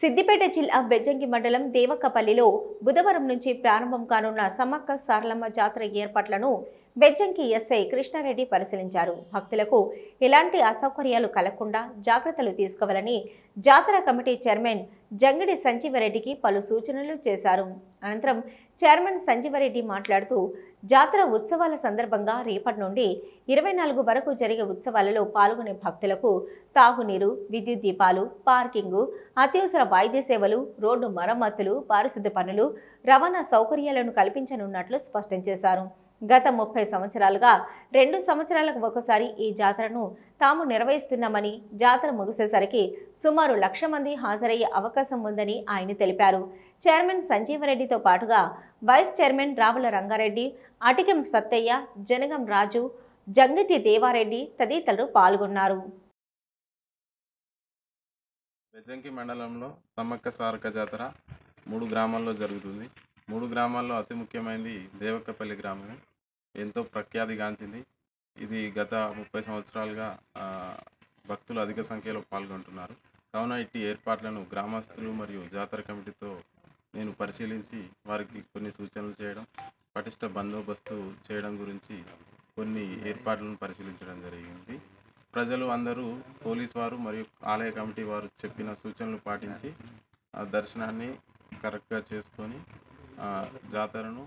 సిద్దిపేట జిల్లా బెజ్జంకి మండలం దేవక్కపల్లిలో బుధవారం నుంచి ప్రారంభం కానున్న సమ్మక్క సారలమ్మ జాతర ఏర్పాట్లను బెజ్జంకి ఎస్ఐ కృష్ణారెడ్డి పరిశీలించారు. భక్తులకు ఎలాంటి అసౌకర్యాలు కలగకుండా జాగ్రత్తలు తీసుకోవాలని జాతర కమిటీ చైర్మన్ జంగిడి సంజీవరెడ్డికి పలు సూచనలు చేశారు. అనంతరం చైర్మన్ సంజీవరెడ్డి మాట్లాడుతూ జాతర ఉత్సవాల సందర్భంగా రేపటి నుండి 24 వరకు జరిగే ఉత్సవాలలో పాల్గొనే భక్తులకు తాగునీరు, విద్యుత్ దీపాలు, పార్కింగు, అత్యవసర వైద్య సేవలు, రోడ్డు మరమ్మతులు, పారిశుద్ధ్య పనులు, రవాణా సౌకర్యాలను కల్పించనున్నట్లు స్పష్టం చేశారు. గత 30 సంవత్సరాలుగా 2 సంవత్సరాలకు ఒకసారి ఈ జాతరను తాము నిర్వహిస్తున్నామని, జాతర ముగిసేసరికి సుమారు 1,00,000 మంది హాజరయ్యే అవకాశం ఉందని ఆయన తెలిపారు. చైర్మన్ సంజీవరెడ్డితో పాటుగా వైస్ చైర్మన్ రావుల రంగారెడ్డి, అటికెం సత్తయ్య, జనగం రాజు, జంగిటి దేవారెడ్డి తదితరులు పాల్గొన్నారు. బెజ్జంకి మండలంలో సమ్మక్క సారక్క జాతర 3 గ్రామాల్లో జరుగుతుంది. 3 గ్రామాల్లో అతి ముఖ్యమైనది దేవక్కపల్లి గ్రామం. ఎంతో ప్రఖ్యాతిగాంచింది. ఇది గత 30 సంవత్సరాలుగా భక్తులు అధిక సంఖ్యలో పాల్గొంటున్నారు. కావున ఇట్టి ఏర్పాట్లను గ్రామస్తులు మరియు జాతర కమిటీతో నేను పరిశీలించి వారికి కొన్ని సూచనలు చేయడం, పటిష్ట బందోబస్తు చేయడం గురించి కొన్ని ఏర్పాట్లను పరిశీలించడం జరిగింది. ప్రజలు అందరూ పోలీస్ వారు మరియు ఆలయ కమిటీ వారు చెప్పిన సూచనలు పాటించి దర్శనాన్ని కరెక్ట్గా చేసుకొని జాతరను